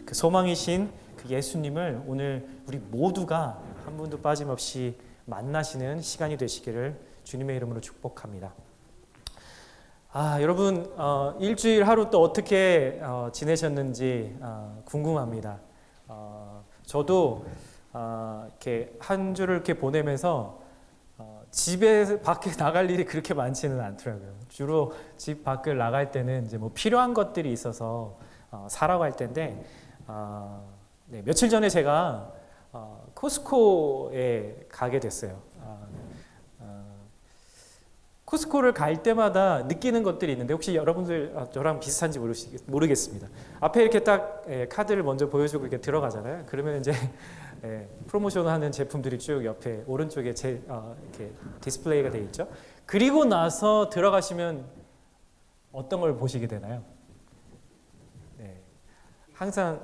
그 소망이신 그 예수님을 오늘 우리 모두가 한 분도 빠짐없이 만나시는 시간이 되시기를 주님의 이름으로 축복합니다. 여러분 일주일 하루 또 어떻게 지내셨는지 궁금합니다. 저도 이렇게 한 주를 이렇게 보내면서 집에 밖에 나갈 일이 그렇게 많지는 않더라고요. 주로 집 밖을 나갈 때는 이제 뭐 필요한 것들이 있어서 사라고 할 텐데, 네, 며칠 전에 제가 코스코에 가게 됐어요. 코스코를 갈 때마다 느끼는 것들이 있는데 혹시 여러분들 저랑 비슷한지 모르겠습니다. 앞에 이렇게 딱 카드를 먼저 보여주고 이렇게 들어가잖아요. 그러면 이제 프로모션하는 제품들이 쭉 옆에 오른쪽에 이렇게 디스플레이가 되어 있죠. 그리고 나서 들어가시면 어떤 걸 보시게 되나요? 네, 항상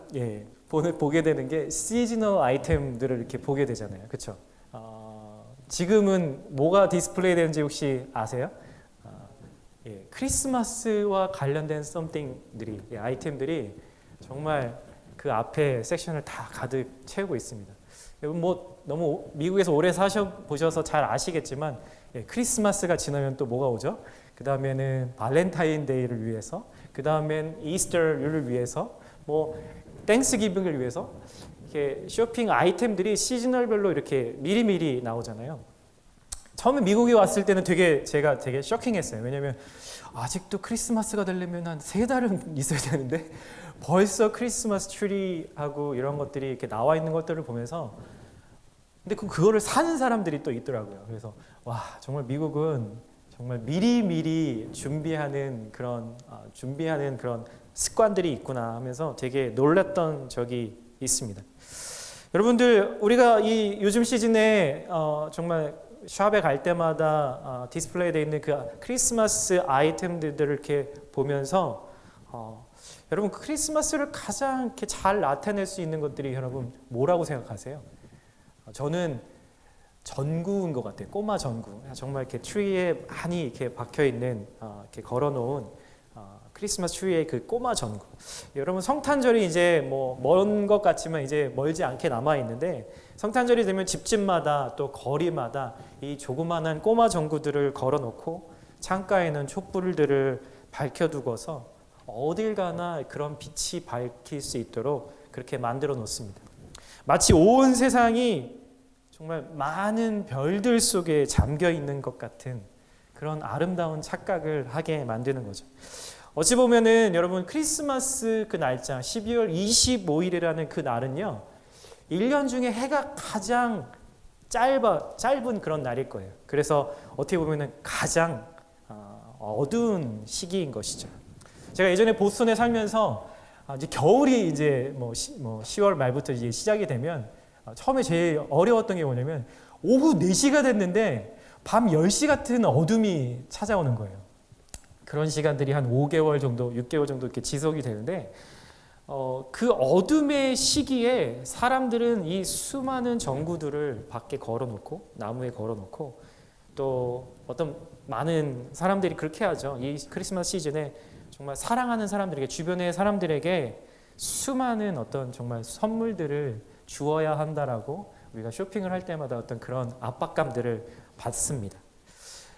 보게 되는 게 시즈널 아이템들을 이렇게 보게 되잖아요. 그렇죠? 지금은 뭐가 디스플레이 되는지 혹시 아세요? 크리스마스와 관련된 something들이, 아이템들이 정말 그 앞에 섹션을 다 가득 채우고 있습니다. 여러분 뭐 너무 미국에서 오래 보셔서 잘 아시겠지만 크리스마스가 지나면 또 뭐가 오죠? 그 다음에는 발렌타인데이를 위해서, 그 다음엔 이스터를 위해서, 뭐 땡스기빙을 위해서 이렇게 쇼핑 아이템들이 시즈널별로 이렇게 미리미리 나오잖아요. 처음에 미국에 왔을 때는 제가 되게 쇼킹했어요. 왜냐면 아직도 크리스마스가 되려면 한 3달은 있어야 되는데 벌써 크리스마스 트리하고 이런 것들이 이렇게 나와 있는 것들을 보면서, 근데 그거를 사는 사람들이 또 있더라고요. 그래서 와, 정말 미국은 정말 미리미리 준비하는 그런 습관들이 있구나 하면서 되게 놀랐던 적이 있습니다. 여러분들, 우리가 이 요즘 시즌에 정말 샵에 갈 때마다 디스플레이 되어 있는 그 크리스마스 아이템들을 이렇게 보면서 여러분 크리스마스를 가장 이렇게 잘 나타낼 수 있는 것들이 여러분 뭐라고 생각하세요? 저는 전구인 것 같아요. 꼬마 전구. 정말 이렇게 트리에 많이 이렇게 박혀 있는 이렇게 걸어놓은 크리스마스 트리의 그 꼬마 전구. 여러분 성탄절이 이제 뭐 먼 것 같지만 이제 멀지 않게 남아 있는데, 성탄절이 되면 집집마다 또 거리마다 이 조그만한 꼬마 전구들을 걸어놓고 창가에는 촛불들을 밝혀두고서 어딜 가나 그런 빛이 밝힐 수 있도록 그렇게 만들어 놓습니다. 마치 온 세상이 정말 많은 별들 속에 잠겨 있는 것 같은 그런 아름다운 착각을 하게 만드는 거죠. 어찌 보면은 여러분 크리스마스 그 날짜 12월 25일이라는 그 날은요, 1년 중에 해가 가장 짧은 그런 날일 거예요. 그래서 어떻게 보면은 가장 어두운 시기인 것이죠. 제가 예전에 보스턴에 살면서 이제 겨울이 이제 뭐 10월 말부터 이제 시작이 되면 처음에 제일 어려웠던 게 뭐냐면 오후 4시가 됐는데 밤 10시 같은 어둠이 찾아오는 거예요. 그런 시간들이 한 5개월 정도, 6개월 정도 이렇게 지속이 되는데, 그 어둠의 시기에 사람들은 이 수많은 전구들을 밖에 걸어놓고, 나무에 걸어놓고, 또 어떤 많은 사람들이 그렇게 하죠. 이 크리스마스 시즌에 정말 사랑하는 사람들에게, 주변의 사람들에게 수많은 어떤 정말 선물들을 주어야 한다라고 우리가 쇼핑을 할 때마다 어떤 그런 압박감들을 받습니다.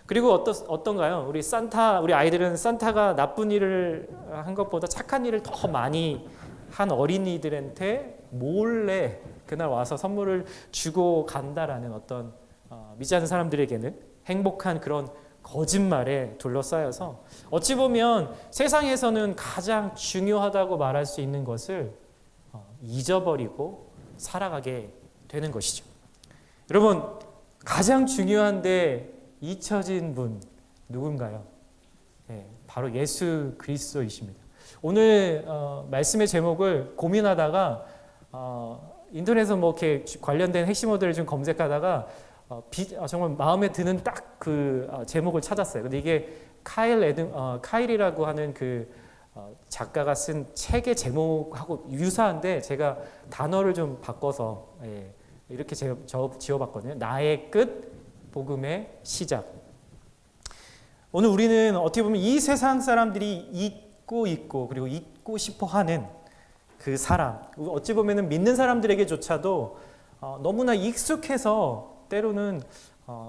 그리고 어떤가요? 우리 아이들은 산타가 나쁜 일을 한 것보다 착한 일을 더 많이 한 어린이들한테 몰래 그날 와서 선물을 주고 간다라는 어떤 믿지 않는 사람들에게는 행복한 그런 거짓말에 둘러싸여서 어찌 보면 세상에서는 가장 중요하다고 말할 수 있는 것을 잊어버리고 살아가게 되는 것이죠. 여러분, 가장 중요한데 잊혀진 분 누군가요? 네, 바로 예수 그리스도이십니다. 오늘 말씀의 제목을 고민하다가 인터넷에서 뭐 이렇게 관련된 핵심어들을 좀 검색하다가 정말 마음에 드는 딱 그 제목을 찾았어요. 근데 이게 카일이라고 하는 그 작가가 쓴 책의 제목하고 유사한데 제가 단어를 좀 바꿔서 이렇게 지어봤거든요. 나의 끝, 복음의 시작. 오늘 우리는 어떻게 보면 이 세상 사람들이 잊고 있고 그리고 잊고 싶어 하는 그 사람, 어찌 보면은 믿는 사람들에게조차도 너무나 익숙해서 때로는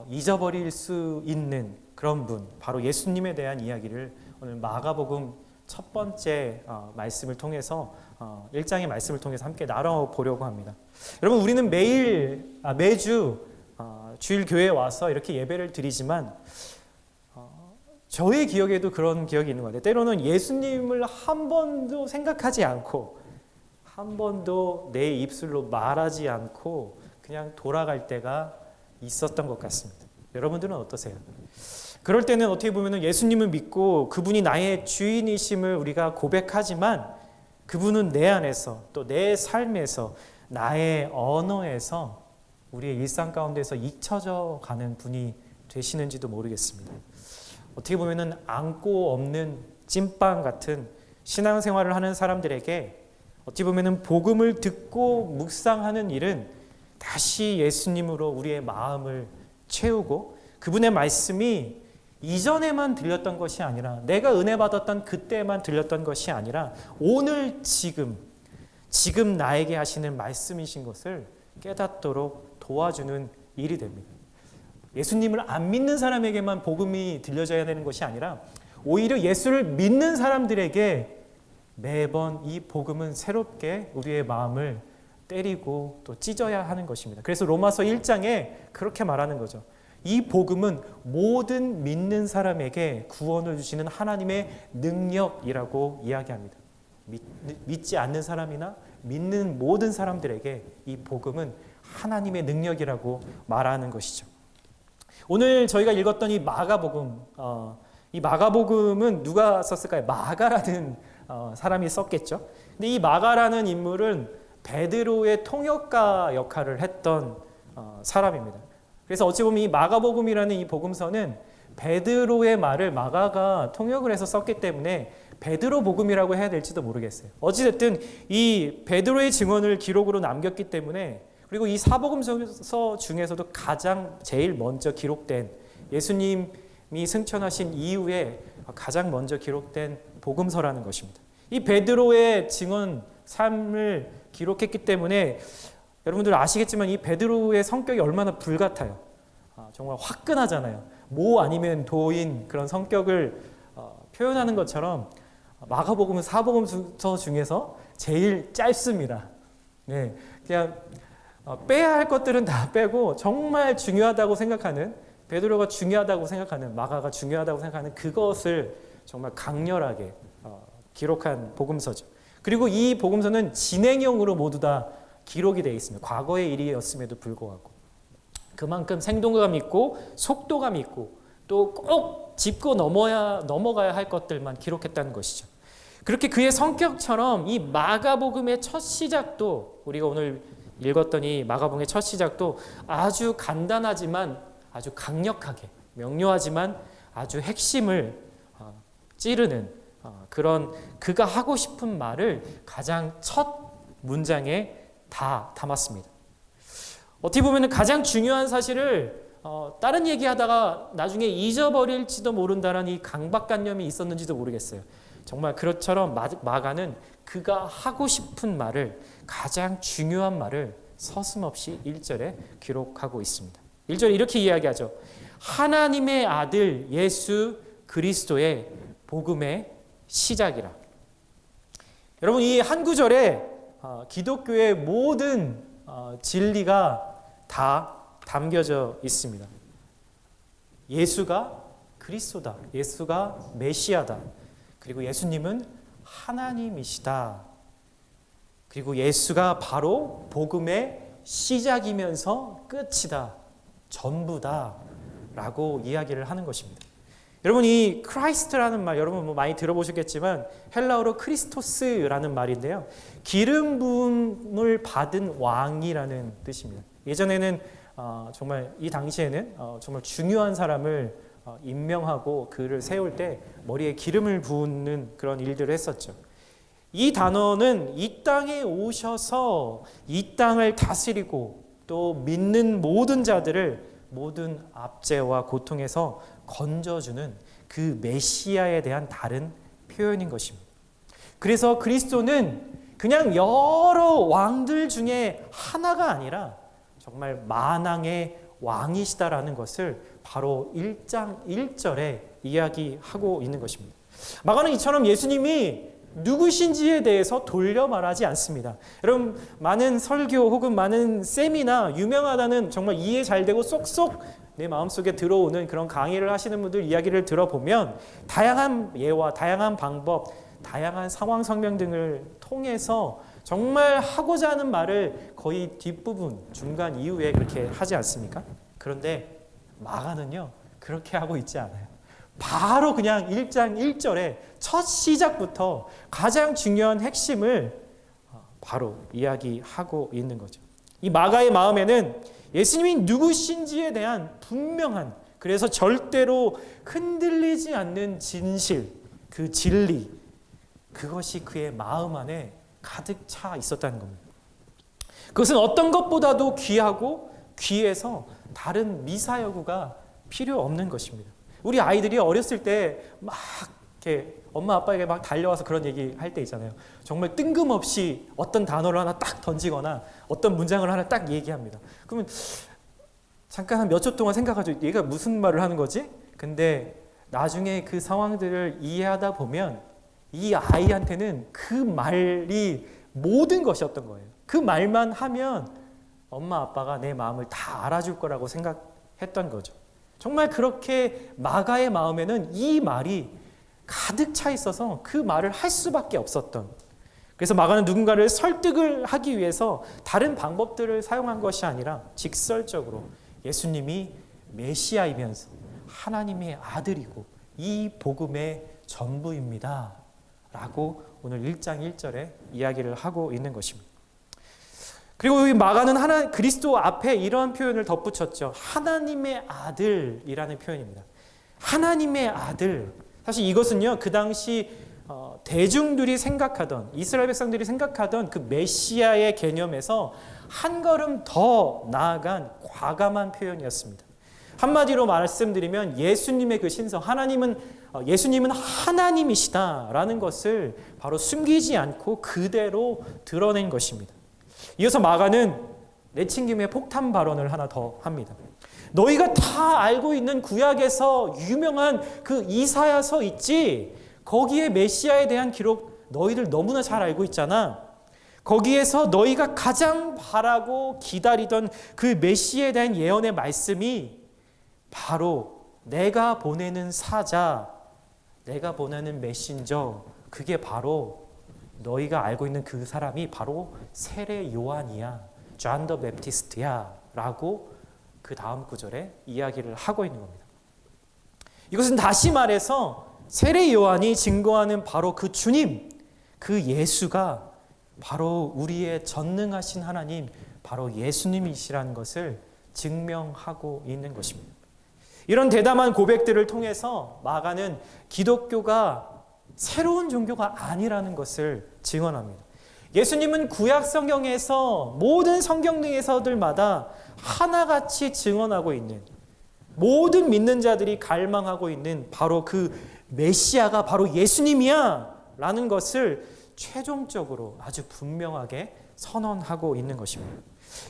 잊어버릴 수 있는 그런 분, 바로 예수님에 대한 이야기를 오늘 마가복음 첫 번째 말씀을 통해서 1장의 말씀을 통해서 함께 나눠보려고 합니다. 여러분, 우리는 매주 주일 교회에 와서 이렇게 예배를 드리지만 저의 기억에도 그런 기억이 있는 것 같아요. 때로는 예수님을 한 번도 생각하지 않고 한 번도 내 입술로 말하지 않고 그냥 돌아갈 때가 있었던 것 같습니다. 여러분들은 어떠세요? 그럴 때는 어떻게 보면 예수님을 믿고 그분이 나의 주인이심을 우리가 고백하지만 그분은 내 안에서 또 내 삶에서 나의 언어에서 우리의 일상 가운데서 잊혀져 가는 분이 되시는지도 모르겠습니다. 어떻게 보면 안고 없는 찐빵 같은 신앙생활을 하는 사람들에게 어찌 보면 복음을 듣고 묵상하는 일은 다시 예수님으로 우리의 마음을 채우고 그분의 말씀이 이전에만 들렸던 것이 아니라 내가 은혜 받았던 그때만 들렸던 것이 아니라 오늘 지금 나에게 하시는 말씀이신 것을 깨닫도록 도와주는 일이 됩니다. 예수님을 안 믿는 사람에게만 복음이 들려져야 되는 것이 아니라 오히려 예수를 믿는 사람들에게 매번 이 복음은 새롭게 우리의 마음을 때리고 또 찢어야 하는 것입니다. 그래서 로마서 1장에 그렇게 말하는 거죠. 이 복음은 모든 믿는 사람에게 구원을 주시는 하나님의 능력이라고 이야기합니다. 믿지 않는 사람이나 믿는 모든 사람들에게 이 복음은 하나님의 능력이라고 말하는 것이죠. 오늘 저희가 읽었던 이 마가복음은 누가 썼을까요? 마가라는 사람이 썼겠죠. 근데 이 마가라는 인물은 베드로의 통역가 역할을 했던 사람입니다. 그래서 어찌 보면 이 마가복음이라는 이 복음서는 베드로의 말을 마가가 통역을 해서 썼기 때문에 베드로 복음이라고 해야 될지도 모르겠어요. 어찌됐든 이 베드로의 증언을 기록으로 남겼기 때문에 그리고 이 사복음서 중에서도 가장 제일 먼저 기록된 예수님이 승천하신 이후에 가장 먼저 기록된 복음서라는 것입니다. 이 베드로의 증언 삶을 기록했기 때문에 여러분들 아시겠지만 이 베드로의 성격이 얼마나 불같아요. 정말 화끈하잖아요. 모 아니면 도인 그런 성격을 표현하는 것처럼 마가복음은 사복음서 중에서 제일 짧습니다. 네, 그냥 빼야 할 것들은 다 빼고 정말 중요하다고 생각하는 베드로가 중요하다고 생각하는 마가가 중요하다고 생각하는 그것을 정말 강렬하게 기록한 복음서죠. 그리고 이 복음서는 진행형으로 모두 다 기록이 되어 있습니다. 과거의 일이었음에도 불구하고 그만큼 생동감 있고 속도감 있고 또 꼭 짚고 넘어가야 할 것들만 기록했다는 것이죠. 그렇게 그의 성격처럼 이 마가복음의 첫 시작도 우리가 오늘 읽었던 이 마가복음의 첫 시작도 아주 간단하지만 아주 강력하게 명료하지만 아주 핵심을 찌르는 그런 그가 하고 싶은 말을 가장 첫 문장에 다 담았습니다. 어떻게 보면 가장 중요한 사실을 다른 얘기하다가 나중에 잊어버릴지도 모른다는 이 강박관념이 있었는지도 모르겠어요. 정말 그것처럼 마가는 그가 하고 싶은 말을 가장 중요한 말을 서슴없이 1절에 기록하고 있습니다. 1절에 이렇게 이야기하죠. 하나님의 아들 예수 그리스도의 복음의 시작이라. 여러분 이 한 구절에 기독교의 모든 진리가 다 담겨져 있습니다. 예수가 그리스도다. 예수가 메시아다. 그리고 예수님은 하나님이시다. 그리고 예수가 바로 복음의 시작이면서 끝이다. 전부다. 라고 이야기를 하는 것입니다. 여러분 이 크라이스트라는 말 여러분 많이 들어보셨겠지만 헬라어로 크리스토스라는 말인데요. 기름 부음을 받은 왕이라는 뜻입니다. 예전에는 정말 이 당시에는 정말 중요한 사람을 임명하고 그를 세울 때 머리에 기름을 부는 그런 일들을 했었죠. 이 단어는 이 땅에 오셔서 이 땅을 다스리고 또 믿는 모든 자들을 모든 압제와 고통에서 건져주는 그 메시아에 대한 다른 표현인 것입니다. 그래서 그리스도는 그냥 여러 왕들 중에 하나가 아니라 정말 만왕의 왕이시다라는 것을 바로 1장 1절에 이야기하고 있는 것입니다. 마가는 이처럼 예수님이 누구신지에 대해서 돌려 말하지 않습니다. 여러분, 많은 설교 혹은 많은 세미나 유명하다는 정말 이해 잘 되고 쏙쏙 내 마음속에 들어오는 그런 강의를 하시는 분들 이야기를 들어보면 다양한 예와 다양한 방법, 다양한 상황 설명 등을 통해서 정말 하고자 하는 말을 거의 뒷부분, 중간 이후에 그렇게 하지 않습니까? 그런데 마가는요, 그렇게 하고 있지 않아요. 바로 그냥 1장 1절에 첫 시작부터 가장 중요한 핵심을 바로 이야기하고 있는 거죠. 이 마가의 마음에는 예수님이 누구신지에 대한 분명한, 그래서 절대로 흔들리지 않는 진실, 그 진리, 그것이 그의 마음 안에 가득 차 있었다는 겁니다. 그것은 어떤 것보다도 귀하고 귀해서 다른 미사여구가 필요 없는 것입니다. 우리 아이들이 어렸을 때 막 이렇게 엄마 아빠에게 막 달려와서 그런 얘기 할 때 있잖아요. 정말 뜬금없이 어떤 단어를 하나 딱 던지거나 어떤 문장을 하나 딱 얘기합니다. 그러면 잠깐 한 몇 초 동안 생각하죠. 얘가 무슨 말을 하는 거지? 근데 나중에 그 상황들을 이해하다 보면 이 아이한테는 그 말이 모든 것이었던 거예요. 그 말만 하면 엄마 아빠가 내 마음을 다 알아줄 거라고 생각했던 거죠. 정말 그렇게 마가의 마음에는 이 말이 가득 차 있어서 그 말을 할 수밖에 없었던, 그래서 마가는 누군가를 설득을 하기 위해서 다른 방법들을 사용한 것이 아니라 직설적으로 예수님이 메시아이면서 하나님의 아들이고 이 복음의 전부입니다 라고 오늘 1장 1절에 이야기를 하고 있는 것입니다. 그리고 이 마가는 그리스도 앞에 이런 표현을 덧붙였죠. 하나님의 아들이라는 표현입니다. 하나님의 아들. 사실 이것은요, 그 당시 대중들이 생각하던, 이스라엘 백성들이 생각하던 그 메시아의 개념에서 한 걸음 더 나아간 과감한 표현이었습니다. 한마디로 말씀드리면 예수님의 그 신성, 예수님은 하나님이시다라는 것을 바로 숨기지 않고 그대로 드러낸 것입니다. 이어서 마가는 내친김에 폭탄 발언을 하나 더 합니다. 너희가 다 알고 있는 구약에서 유명한 그 이사야서 있지? 거기에 메시아에 대한 기록 너희들 너무나 잘 알고 있잖아. 거기에서 너희가 가장 바라고 기다리던 그 메시아에 대한 예언의 말씀이 바로 내가 보내는 사자, 내가 보내는 메신저, 그게 바로 너희가 알고 있는 그 사람이 바로 세례 요한이야, 존 더 베프티스트야 라고 그 다음 구절에 이야기를 하고 있는 겁니다. 이것은 다시 말해서 세례 요한이 증거하는 바로 그 주님, 그 예수가 바로 우리의 전능하신 하나님, 바로 예수님이시라는 것을 증명하고 있는 것입니다. 이런 대담한 고백들을 통해서 마가는 기독교가 새로운 종교가 아니라는 것을 증언합니다. 예수님은 구약 성경에서 모든 성경 등에서들마다 하나같이 증언하고 있는, 모든 믿는 자들이 갈망하고 있는 바로 그 메시아가 바로 예수님이야 라는 것을 최종적으로 아주 분명하게 선언하고 있는 것입니다.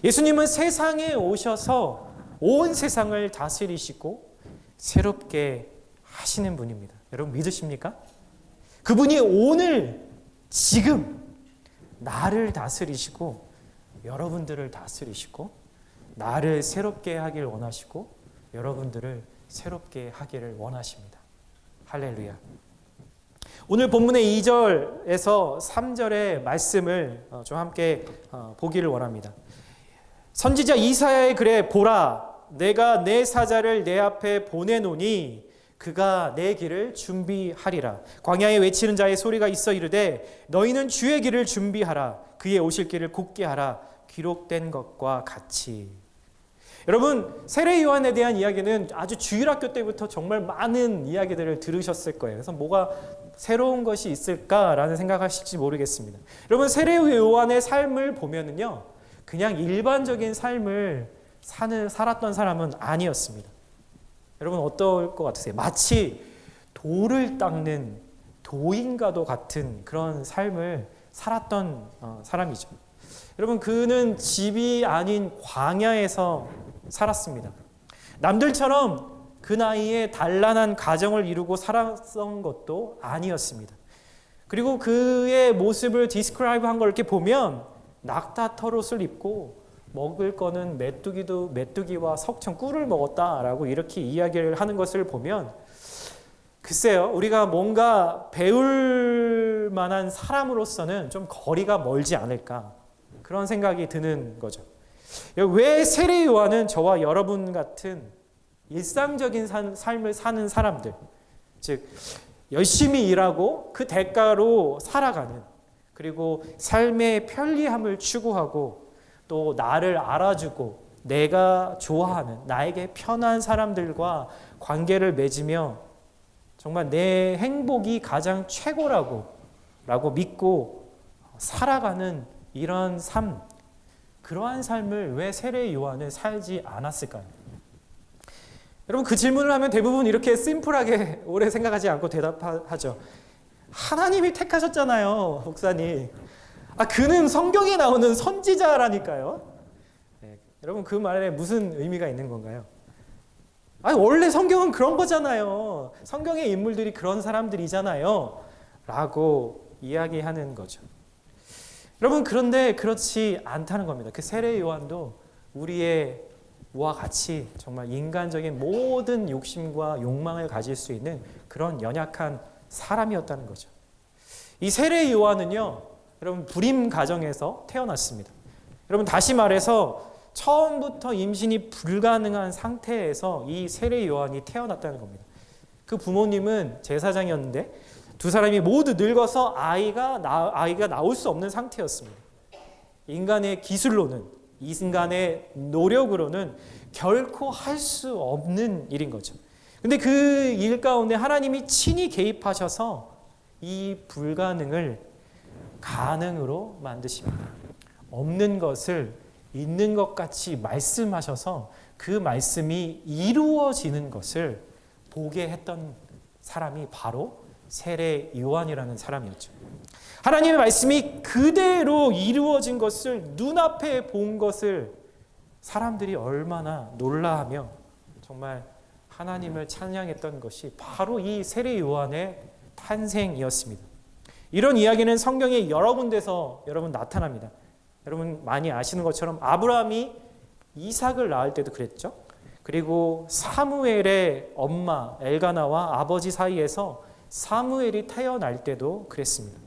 예수님은 세상에 오셔서 온 세상을 다스리시고 새롭게 하시는 분입니다. 여러분 믿으십니까? 그분이 오늘 지금 나를 다스리시고 여러분들을 다스리시고 나를 새롭게 하길 원하시고 여러분들을 새롭게 하기를 원하십니다. 할렐루야. 오늘 본문의 2절에서 3절의 말씀을 좀 함께 보기를 원합니다. 선지자 이사야의 글에 보라, 내가 내 사자를 내 앞에 보내노니 그가 내 길을 준비하리라. 광야에 외치는 자의 소리가 있어 이르되 너희는 주의 길을 준비하라. 그의 오실 길을 곧게 하라. 기록된 것과 같이. 여러분, 세례 요한에 대한 이야기는 아주 주일학교 때부터 정말 많은 이야기들을 들으셨을 거예요. 그래서 뭐가 새로운 것이 있을까라는 생각하실지 모르겠습니다. 여러분, 세례 요한의 삶을 보면은요, 그냥 일반적인 삶을 살았던 사람은 아니었습니다. 여러분 어떨 것 같으세요? 마치 돌을 닦는 도인과도 같은 그런 삶을 살았던 사람이죠. 여러분, 그는 집이 아닌 광야에서 살았습니다. 남들처럼 그 나이에 단란한 가정을 이루고 살았던 것도 아니었습니다. 그리고 그의 모습을 디스크라이브 한 걸 이렇게 보면 낙타 털옷을 입고 먹을 거는 메뚜기와 석청 꿀을 먹었다라고 이렇게 이야기를 하는 것을 보면 글쎄요, 우리가 뭔가 배울 만한 사람으로서는 좀 거리가 멀지 않을까 그런 생각이 드는 거죠. 왜 세례 요한은 저와 여러분 같은 일상적인 삶을 사는 사람들, 즉 열심히 일하고 그 대가로 살아가는, 그리고 삶의 편리함을 추구하고 또 나를 알아주고 내가 좋아하는 나에게 편한 사람들과 관계를 맺으며 정말 내 행복이 가장 최고라고 믿고 살아가는 이런 삶, 그러한 삶을 왜 세례 요한은 살지 않았을까요? 여러분, 그 질문을 하면 대부분 이렇게 심플하게 오래 생각하지 않고 대답하죠. 하나님이 택하셨잖아요, 목사님. 그는 성경에 나오는 선지자라니까요. 네, 여러분, 그 말에 무슨 의미가 있는 건가요? 원래 성경은 그런 거잖아요. 성경의 인물들이 그런 사람들이잖아요. 라고 이야기하는 거죠. 여러분, 그런데 그렇지 않다는 겁니다. 그 세례 요한도 우와 같이 정말 인간적인 모든 욕심과 욕망을 가질 수 있는 그런 연약한 사람이었다는 거죠. 이 세례 요한은요, 여러분, 불임 가정에서 태어났습니다. 여러분, 다시 말해서 처음부터 임신이 불가능한 상태에서 이 세례 요한이 태어났다는 겁니다. 그 부모님은 제사장이었는데 두 사람이 모두 늙어서 아이가 나올 수 없는 상태였습니다. 인간의 기술로는, 인간의 노력으로는 결코 할 수 없는 일인 거죠. 근데 그 일 가운데 하나님이 친히 개입하셔서 이 불가능을 가능으로 만드십니다. 없는 것을 있는 것 같이 말씀하셔서 그 말씀이 이루어지는 것을 보게 했던 사람이 바로 세례 요한이라는 사람이었죠. 하나님의 말씀이 그대로 이루어진 것을 눈앞에 본 것을 사람들이 얼마나 놀라하며 정말 하나님을 찬양했던 것이 바로 이 세례 요한의 탄생이었습니다. 이런 이야기는 성경의 여러 군데서 여러분 나타납니다. 여러분 많이 아시는 것처럼 아브라함이 이삭을 낳을 때도 그랬죠. 그리고 사무엘의 엄마 엘가나와 아버지 사이에서 사무엘이 태어날 때도 그랬습니다.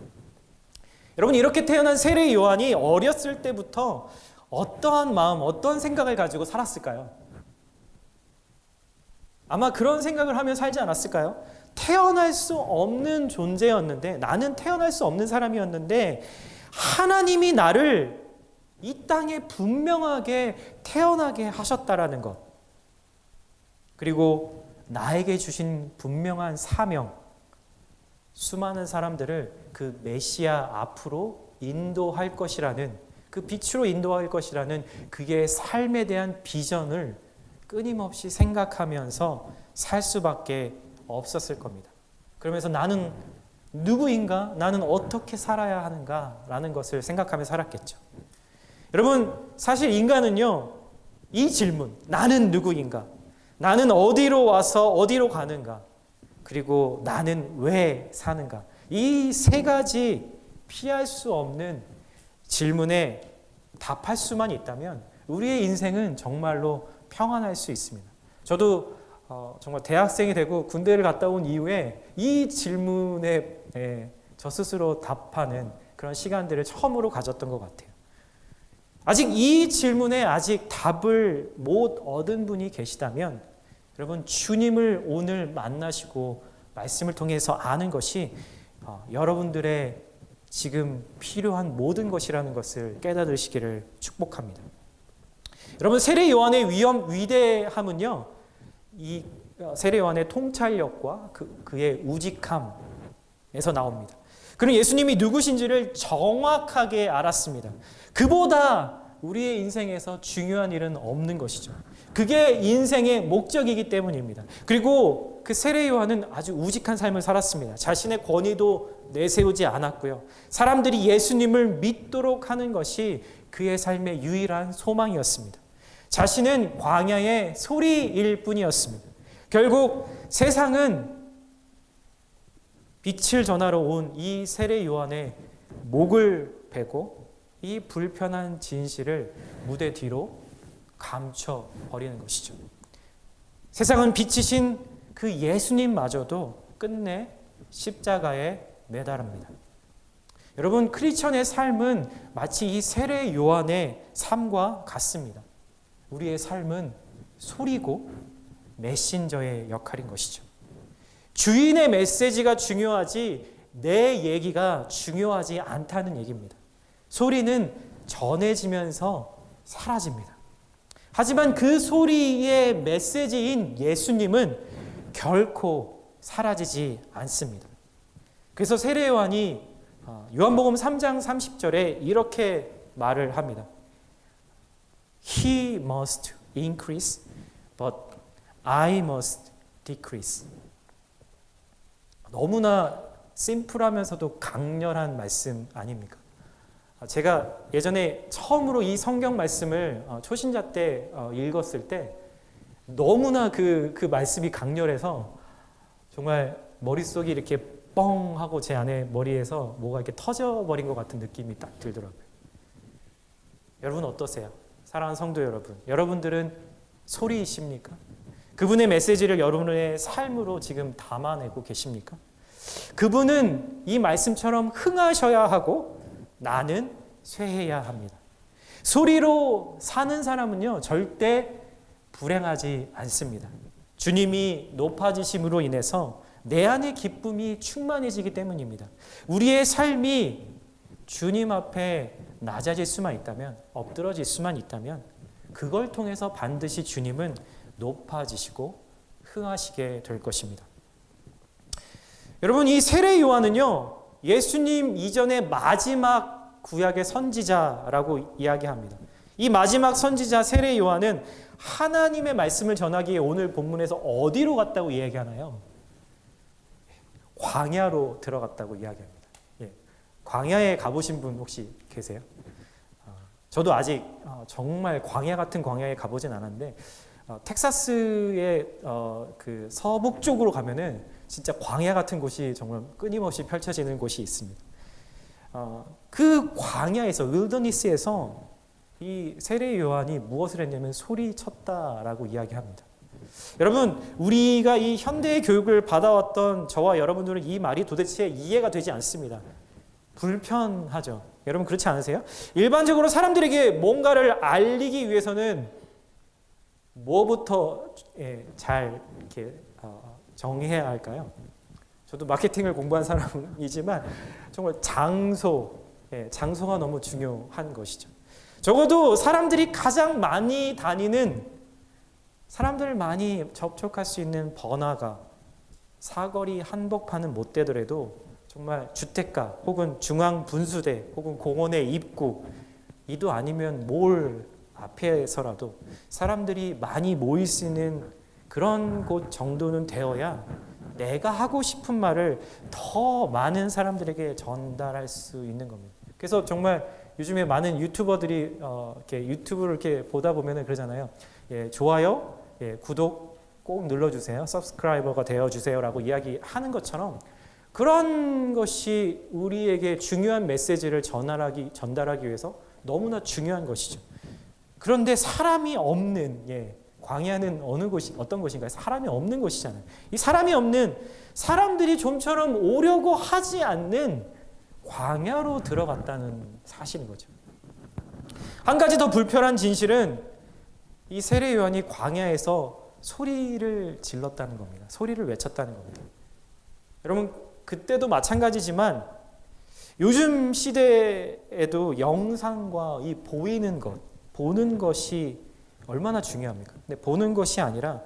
여러분, 이렇게 태어난 세례 요한이 어렸을 때부터 어떠한 마음, 어떤 생각을 가지고 살았을까요? 아마 그런 생각을 하며 살지 않았을까요? 태어날 수 없는 존재였는데, 나는 태어날 수 없는 사람이었는데 하나님이 나를 이 땅에 분명하게 태어나게 하셨다라는 것, 그리고 나에게 주신 분명한 사명, 수많은 사람들을 그 메시아 앞으로 인도할 것이라는, 그 빛으로 인도할 것이라는 그의 삶에 대한 비전을 끊임없이 생각하면서 살 수밖에 없었을 겁니다. 그러면서 나는 누구인가? 나는 어떻게 살아야 하는가? 라는 것을 생각하며 살았겠죠. 여러분, 사실 인간은요, 이 질문, 나는 누구인가? 나는 어디로 와서 어디로 가는가? 그리고 나는 왜 사는가? 이 세 가지 피할 수 없는 질문에 답할 수만 있다면 우리의 인생은 정말로 평안할 수 있습니다. 저도 정말 대학생이 되고 군대를 갔다 온 이후에 이 질문에 저 스스로 답하는 그런 시간들을 처음으로 가졌던 것 같아요. 아직 이 질문에 아직 답을 못 얻은 분이 계시다면 여러분, 주님을 오늘 만나시고 말씀을 통해서 아는 것이 여러분들의 지금 필요한 모든 것이라는 것을 깨달으시기를 축복합니다. 여러분, 세례 요한의 위대함은요, 이 세례 요한의 통찰력과 그의 우직함에서 나옵니다. 그는 예수님이 누구신지를 정확하게 알았습니다. 그보다 우리의 인생에서 중요한 일은 없는 것이죠. 그게 인생의 목적이기 때문입니다. 그리고 그 세례 요한은 아주 우직한 삶을 살았습니다. 자신의 권위도 내세우지 않았고요. 사람들이 예수님을 믿도록 하는 것이 그의 삶의 유일한 소망이었습니다. 자신은 광야의 소리일 뿐이었습니다. 결국 세상은 빛을 전하러 온 이 세례 요한의 목을 베고 이 불편한 진실을 무대 뒤로 감춰 버리는 것이죠. 세상은 빛이신 그 예수님마저도 끝내 십자가에 매달립니다. 여러분, 크리스천의 삶은 마치 이 세례 요한의 삶과 같습니다. 우리의 삶은 소리고 메신저의 역할인 것이죠. 주인의 메시지가 중요하지 내 얘기가 중요하지 않다는 얘기입니다. 소리는 전해지면서 사라집니다. 하지만 그 소리의 메시지인 예수님은 결코 사라지지 않습니다. 그래서 세례 요한이 요한복음 3장 30절에 이렇게 말을 합니다. He must increase, but I must decrease. 너무나 심플하면서도 강렬한 말씀 아닙니까? 제가 예전에 처음으로 이 성경 말씀을 초신자 때 읽었을 때 너무나 그 말씀이 강렬해서 정말 머릿속이 이렇게 뻥 하고 제 안에 머리에서 뭐가 이렇게 터져버린 것 같은 느낌이 딱 들더라고요. 여러분 어떠세요? 사랑하는 성도 여러분, 여러분들은 소리이십니까? 그분의 메시지를 여러분의 삶으로 지금 담아내고 계십니까? 그분은 이 말씀처럼 흥하셔야 하고 나는 쇠해야 합니다. 소리로 사는 사람은요 절대 불행하지 않습니다. 주님이 높아지심으로 인해서 내 안의 기쁨이 충만해지기 때문입니다. 우리의 삶이 주님 앞에 낮아질 수만 있다면, 엎드러질 수만 있다면 그걸 통해서 반드시 주님은 높아지시고 흥하시게 될 것입니다. 여러분, 이 세례 요한은요 예수님 이전의 마지막 구약의 선지자라고 이야기합니다. 이 마지막 선지자 세례 요한은 하나님의 말씀을 전하기에 오늘 본문에서 어디로 갔다고 이야기하나요? 광야로 들어갔다고 이야기합니다. 예. 광야에 가보신 분 혹시 계세요? 저도 아직 정말 광야 같은 광야에 가보진 않았는데 텍사스의 그 서북 쪽으로 가면은 진짜 광야 같은 곳이 정말 끊임없이 펼쳐지는 곳이 있습니다. 그 광야에서 윌더니스에서 이 세례 요한이 무엇을 했냐면 소리쳤다라고 이야기합니다. 여러분, 우리가 이 현대의 교육을 받아왔던 저와 여러분들은 이 말이 도대체 이해가 되지 않습니다. 불편하죠. 여러분 그렇지 않으세요? 일반적으로 사람들에게 뭔가를 알리기 위해서는 뭐부터 잘 이렇게 정해야 할까요? 저도 마케팅을 공부한 사람이지만 정말 장소가 너무 중요한 것이죠. 적어도 사람들이 가장 많이 다니는, 사람들 많이 접촉할 수 있는 번화가, 사거리 한복판은 못 되더라도 정말 주택가 혹은 중앙분수대 혹은 공원의 입구, 이도 아니면 몰 앞에서라도 사람들이 많이 모일 수 있는 그런 곳 정도는 되어야 내가 하고 싶은 말을 더 많은 사람들에게 전달할 수 있는 겁니다. 그래서 정말 요즘에 많은 유튜버들이 이렇게 유튜브를 이렇게 보다 보면 그러잖아요. 예, 좋아요, 구독 꼭 눌러주세요. 서브스크라이버가 되어주세요라고 이야기하는 것처럼 그런 것이 우리에게 중요한 메시지를 전달하기 위해서 너무나 중요한 것이죠. 그런데 사람이 없는, 광야는 어떤 곳인가요? 사람이 없는 곳이잖아요. 이 사람이 없는, 사람들이 좀처럼 오려고 하지 않는 광야로 들어갔다는 사실인 거죠. 한 가지 더 불편한 진실은 이 세례 요한이 광야에서 소리를 질렀다는 겁니다. 소리를 외쳤다는 겁니다. 여러분, 그때도 마찬가지지만 요즘 시대에도 영상과 이 보이는 것, 보는 것이 얼마나 중요합니까? 근데 보는 것이 아니라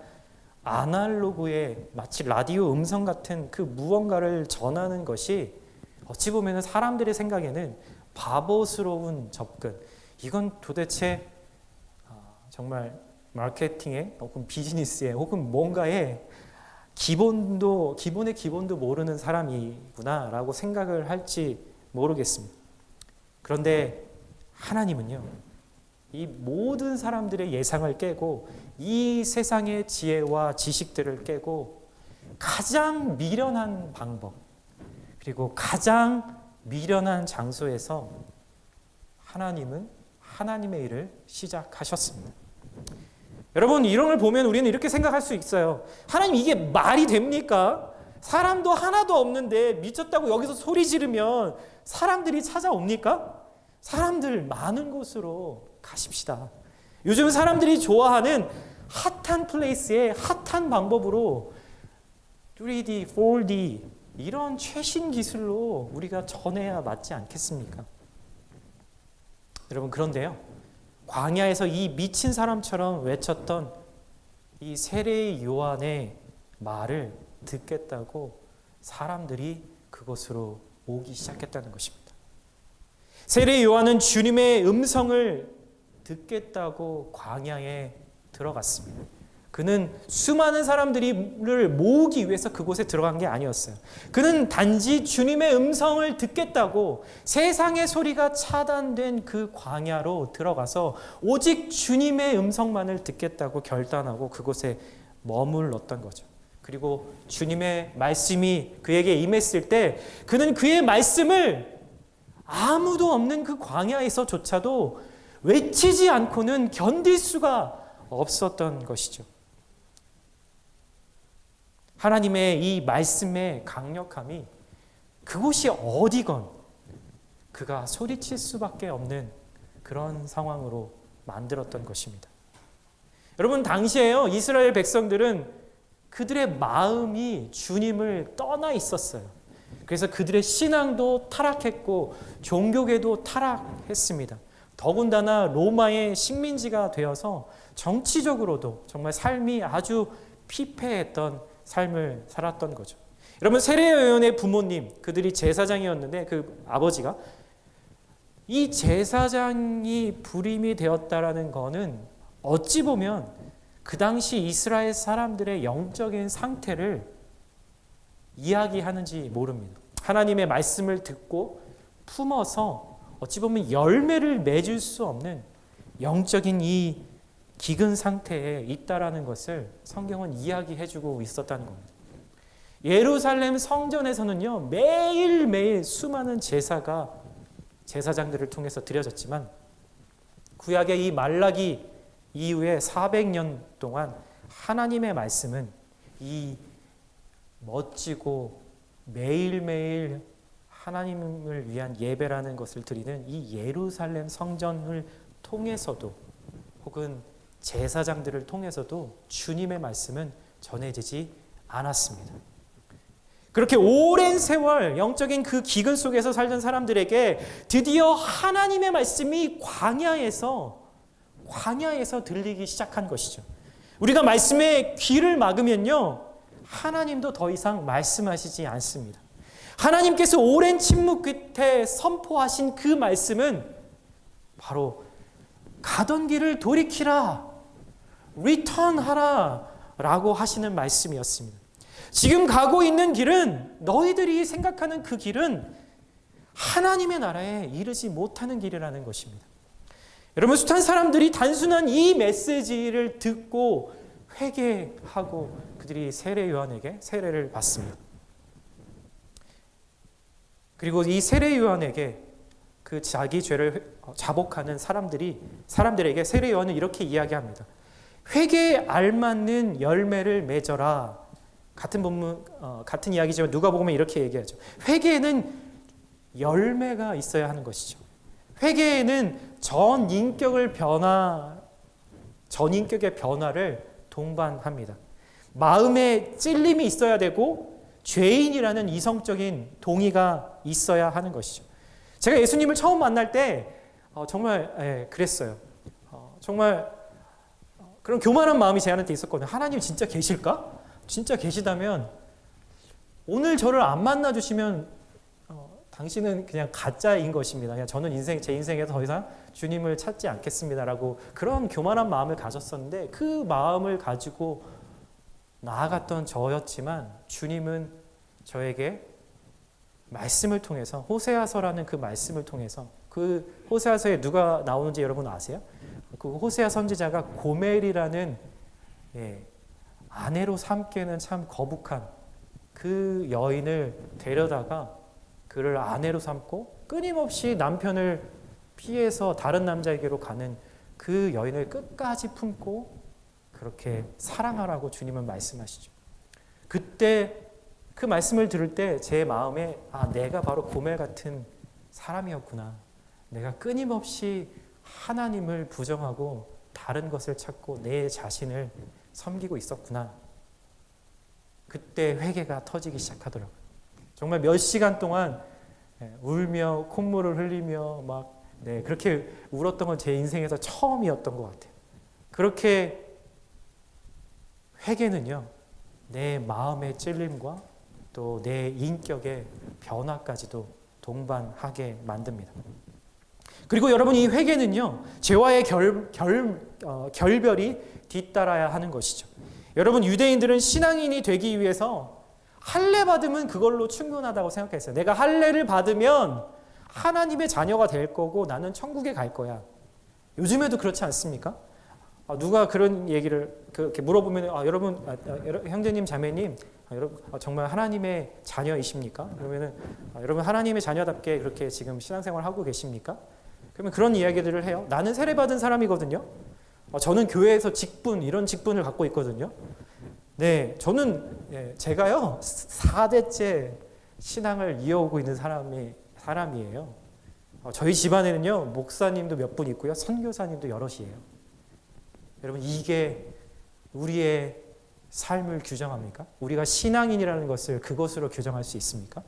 아날로그의 마치 라디오 음성 같은 그 무언가를 전하는 것이 어찌 보면 사람들의 생각에는 바보스러운 접근, 이건 도대체 정말 마케팅에 혹은 비즈니스에 혹은 뭔가에 기본의 기본도 모르는 사람이구나라고 생각을 할지 모르겠습니다. 그런데 하나님은요, 이 모든 사람들의 예상을 깨고 이 세상의 지혜와 지식들을 깨고 가장 미련한 방법, 그리고 가장 미련한 장소에서 하나님은 하나님의 일을 시작하셨습니다. 여러분, 이런 걸 보면 우리는 이렇게 생각할 수 있어요. 하나님, 이게 말이 됩니까? 사람도 하나도 없는데 미쳤다고 여기서 소리 지르면 사람들이 찾아옵니까? 사람들 많은 곳으로 가십시다. 요즘 사람들이 좋아하는 핫한 플레이스에 핫한 방법으로 3D, 4D 이런 최신 기술로 우리가 전해야 맞지 않겠습니까? 여러분, 그런데요, 광야에서 이 미친 사람처럼 외쳤던 이 세례 요한의 말을 듣겠다고 사람들이 그곳으로 오기 시작했다는 것입니다. 세례 요한은 주님의 음성을 듣겠다고 광야에 들어갔습니다. 그는 수많은 사람들을 모으기 위해서 그곳에 들어간 게 아니었어요. 그는 단지 주님의 음성을 듣겠다고 세상의 소리가 차단된 그 광야로 들어가서 오직 주님의 음성만을 듣겠다고 결단하고 그곳에 머물렀던 거죠. 그리고 주님의 말씀이 그에게 임했을 때 그는 그의 말씀을 아무도 없는 그 광야에서조차도 외치지 않고는 견딜 수가 없었던 것이죠. 하나님의 이 말씀의 강력함이 그곳이 어디건 그가 소리칠 수밖에 없는 그런 상황으로 만들었던 것입니다. 여러분, 당시에요, 이스라엘 백성들은 그들의 마음이 주님을 떠나 있었어요. 그래서 그들의 신앙도 타락했고 종교계도 타락했습니다. 더군다나 로마의 식민지가 되어서 정치적으로도 정말 삶이 아주 피폐했던 삶을 살았던 거죠. 여러분, 세례 요한의 부모님, 그들이 제사장이었는데 그 아버지가 이 제사장이 불임이 되었다라는 거는 어찌 보면 그 당시 이스라엘 사람들의 영적인 상태를 이야기하는지 모릅니다. 하나님의 말씀을 듣고 품어서 어찌 보면 열매를 맺을 수 없는 영적인 이 기근 상태에 있다라는 것을 성경은 이야기해주고 있었다는 겁니다. 예루살렘 성전에서는요, 매일매일 수많은 제사가 제사장들을 통해서 드려졌지만 구약의 이 말라기 이후에 400년 동안 하나님의 말씀은 이 멋지고 매일매일 하나님을 위한 예배라는 것을 드리는 이 예루살렘 성전을 통해서도 혹은 제사장들을 통해서도 주님의 말씀은 전해지지 않았습니다. 그렇게 오랜 세월 영적인 그 기근 속에서 살던 사람들에게 드디어 하나님의 말씀이 광야에서 들리기 시작한 것이죠. 우리가 말씀에 귀를 막으면요, 하나님도 더 이상 말씀하시지 않습니다. 하나님께서 오랜 침묵 끝에 선포하신 그 말씀은 바로 가던 길을 돌이키라, 리턴하라 라고 하시는 말씀이었습니다. 지금 가고 있는 길은, 너희들이 생각하는 그 길은 하나님의 나라에 이르지 못하는 길이라는 것입니다. 여러분, 숱한 사람들이 단순한 이 메시지를 듣고 회개하고 그들이 세례 요한에게 세례를 받습니다. 그리고 이 세례 요한에게 그 자기 죄를 자복하는 사람들에게 세례 요한은 이렇게 이야기합니다. 회개에 알맞는 열매를 맺어라. 같은 본문, 같은 이야기지만 누가복음에 이렇게 얘기하죠. 회개에는 열매가 있어야 하는 것이죠. 회개에는 전인격의 변화를 동반합니다. 마음에 찔림이 있어야 되고 죄인이라는 이성적인 동의가 있어야 하는 것이죠. 제가 예수님을 처음 만날 때 정말 그랬어요. 정말 그런 교만한 마음이 제 안에 있었거든요. 하나님 진짜 계실까? 진짜 계시다면 오늘 저를 안 만나주시면 당신은 그냥 가짜인 것입니다. 그냥 저는 제 인생에서 더 이상 주님을 찾지 않겠습니다라고 그런 교만한 마음을 가졌었는데 그 마음을 가지고 나아갔던 저였지만 주님은 저에게 말씀을 통해서, 호세아서라는 그 말씀을 통해서, 그 호세아서에 누가 나오는지 여러분 아세요? 그 호세아 선지자가 고멜이라는 아내로 삼기에는 참 거북한 그 여인을 데려다가 그를 아내로 삼고 끊임없이 남편을 피해서 다른 남자에게로 가는 그 여인을 끝까지 품고 그렇게 사랑하라고 주님은 말씀하시죠. 그때 그 말씀을 들을 때 제 마음에 내가 바로 고멜 같은 사람이었구나. 내가 끊임없이 하나님을 부정하고 다른 것을 찾고 내 자신을 섬기고 있었구나. 그때 회개가 터지기 시작하더라고요. 정말 몇 시간 동안 울며 콧물을 흘리며 막 그렇게 울었던 건 제 인생에서 처음이었던 것 같아요. 그렇게 회개는요, 내 마음의 찔림과 또 내 인격의 변화까지도 동반하게 만듭니다. 그리고 여러분, 이 회개는요, 죄와의 결별이 뒤따라야 하는 것이죠. 여러분, 유대인들은 신앙인이 되기 위해서 할례 받으면 그걸로 충분하다고 생각했어요. 내가 할례를 받으면 하나님의 자녀가 될 거고 나는 천국에 갈 거야. 요즘에도 그렇지 않습니까? 누가 그런 얘기를 그렇게 물어보면 여러분, 형제님, 자매님, 여러분 정말 하나님의 자녀이십니까? 그러면은 여러분 하나님의 자녀답게 그렇게 지금 신앙생활 하고 계십니까? 그러면 그런 이야기들을 해요. 나는 세례받은 사람이거든요. 저는 교회에서 직분, 이런 직분을 갖고 있거든요. 네, 저는 제가요 4대째 신앙을 이어오고 있는 사람이에요. 저희 집안에는요 목사님도 몇 분 있고요, 선교사님도 여럿이에요. 여러분, 이게 우리의 삶을 규정합니까? 우리가 신앙인이라는 것을 그것으로 규정할 수 있습니까?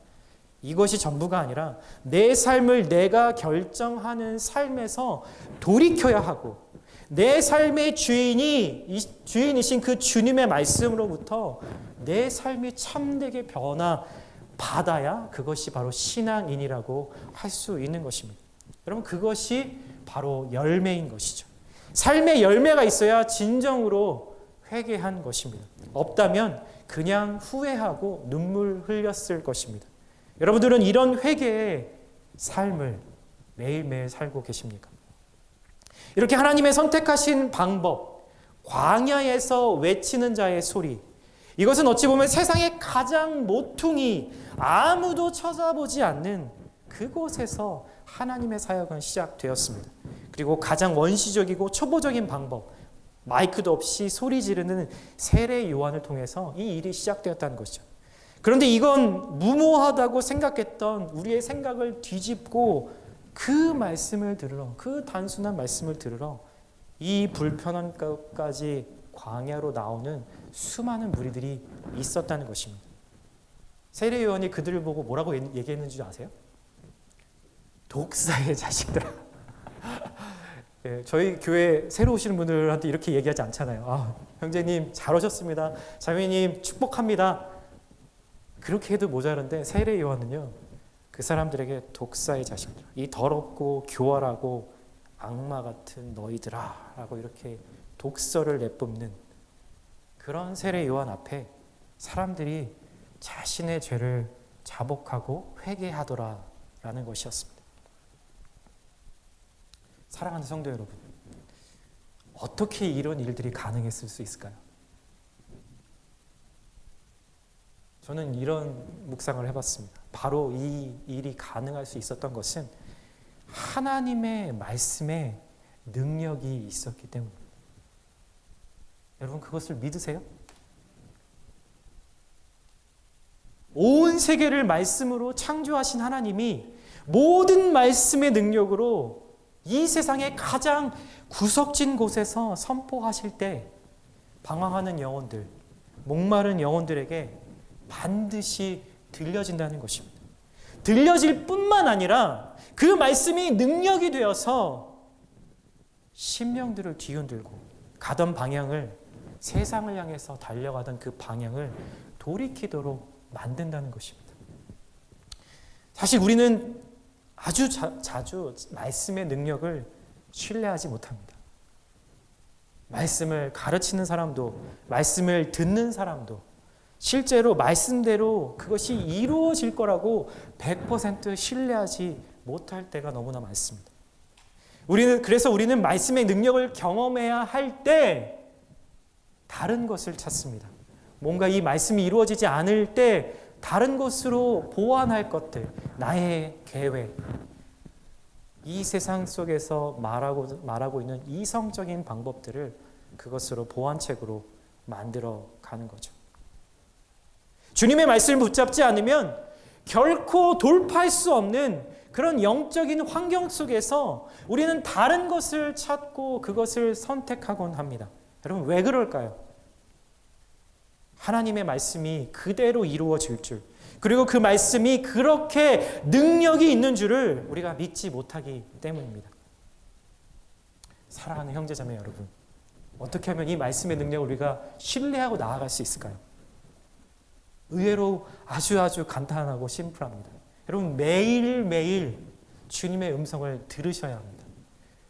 이것이 전부가 아니라 내 삶을 내가 결정하는 삶에서 돌이켜야 하고, 내 삶의 주인이신 그 주님의 말씀으로부터 내 삶이 참되게 변화받아야 그것이 바로 신앙인이라고 할 수 있는 것입니다. 여러분, 그것이 바로 열매인 것이죠. 삶의 열매가 있어야 진정으로 회개한 것입니다. 없다면 그냥 후회하고 눈물 흘렸을 것입니다. 여러분들은 이런 회개의 삶을 매일매일 살고 계십니까? 이렇게 하나님의 선택하신 방법, 광야에서 외치는 자의 소리, 이것은 어찌 보면 세상의 가장 모퉁이, 아무도 찾아보지 않는 그곳에서 하나님의 사역은 시작되었습니다. 그리고 가장 원시적이고 초보적인 방법, 마이크도 없이 소리 지르는 세례 요한을 통해서 이 일이 시작되었다는 것이죠. 그런데 이건 무모하다고 생각했던 우리의 생각을 뒤집고 그 말씀을 들으러, 그 단순한 말씀을 들으러 이 불편한 것까지 광야로 나오는 수많은 무리들이 있었다는 것입니다. 세례 요한이 그들을 보고 뭐라고 얘기했는지 아세요? 독사의 자식들아. 저희 교회 새로 오시는 분들한테 이렇게 얘기하지 않잖아요. 형제님 잘 오셨습니다. 자매님 축복합니다. 그렇게 해도 모자란데 세례 요한은요, 그 사람들에게 독사의 자식들, 이 더럽고 교활하고 악마 같은 너희들아 라고 이렇게 독설을 내뿜는 그런 세례 요한 앞에 사람들이 자신의 죄를 자복하고 회개하더라라는 것이었습니다. 사랑하는 성도 여러분, 어떻게 이런 일들이 가능했을 수 있을까요? 저는 이런 묵상을 해봤습니다. 바로 이 일이 가능할 수 있었던 것은 하나님의 말씀에 능력이 있었기 때문입니다. 여러분, 그것을 믿으세요? 온 세계를 말씀으로 창조하신 하나님이 모든 말씀의 능력으로 이 세상의 가장 구석진 곳에서 선포하실 때 방황하는 영혼들, 목마른 영혼들에게 반드시 들려진다는 것입니다. 들려질 뿐만 아니라 그 말씀이 능력이 되어서 심령들을 뒤흔들고 가던 방향을, 세상을 향해서 달려가던 그 방향을 돌이키도록 만든다는 것입니다. 사실 우리는 아주 자주 말씀의 능력을 신뢰하지 못합니다. 말씀을 가르치는 사람도, 말씀을 듣는 사람도 실제로 말씀대로 그것이 이루어질 거라고 100% 신뢰하지 못할 때가 너무나 많습니다. 그래서 우리는 말씀의 능력을 경험해야 할 때 다른 것을 찾습니다. 뭔가 이 말씀이 이루어지지 않을 때 다른 것으로 보완할 것들, 나의 계획, 이 세상 속에서 말하고 있는 이성적인 방법들을 그것으로 보완책으로 만들어 가는 거죠. 주님의 말씀을 붙잡지 않으면 결코 돌파할 수 없는 그런 영적인 환경 속에서 우리는 다른 것을 찾고 그것을 선택하곤 합니다. 여러분, 왜 그럴까요? 하나님의 말씀이 그대로 이루어질 줄, 그리고 그 말씀이 그렇게 능력이 있는 줄을 우리가 믿지 못하기 때문입니다. 사랑하는 형제자매 여러분, 어떻게 하면 이 말씀의 능력을 우리가 신뢰하고 나아갈 수 있을까요? 의외로 아주 간단하고 심플합니다. 여러분, 매일매일 주님의 음성을 들으셔야 합니다.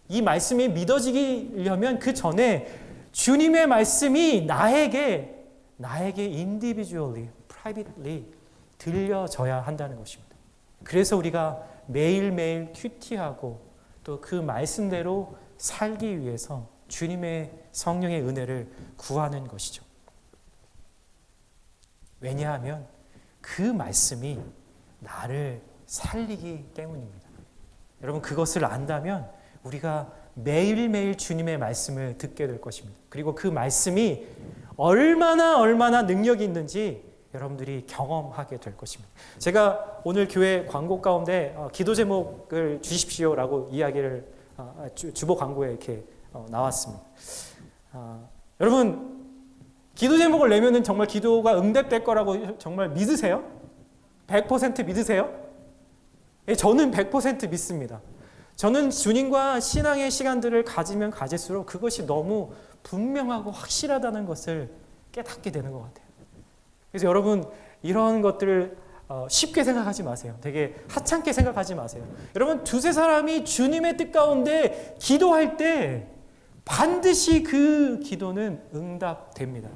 이 말씀이 믿어지려면 그 전에 주님의 말씀이 나에게 individually, privately 들려져야 한다는 것입니다. 그래서 우리가 매일매일 큐티하고 또 그 말씀대로 살기 위해서 주님의 성령의 은혜를 구하는 것이죠. 왜냐하면 그 말씀이 나를 살리기 때문입니다. 여러분, 그것을 안다면 우리가 매일매일 주님의 말씀을 듣게 될 것입니다. 그리고 그 말씀이 얼마나 능력이 있는지 여러분들이 경험하게 될 것입니다. 제가 오늘 교회 광고 가운데 기도 제목을 주십시오라고 이야기를 주보 광고에 이렇게 나왔습니다. 여러분, 기도 제목을 내면은 정말 기도가 응답될 거라고 정말 믿으세요? 100% 믿으세요? 예, 저는 100% 믿습니다. 저는 주님과 신앙의 시간들을 가지면 가질수록 그것이 너무 분명하고 확실하다는 것을 깨닫게 되는 것 같아요. 그래서 여러분, 이런 것들을 쉽게 생각하지 마세요. 되게 하찮게 생각하지 마세요. 여러분, 두세 사람이 주님의 뜻 가운데 기도할 때 반드시 그 기도는 응답됩니다.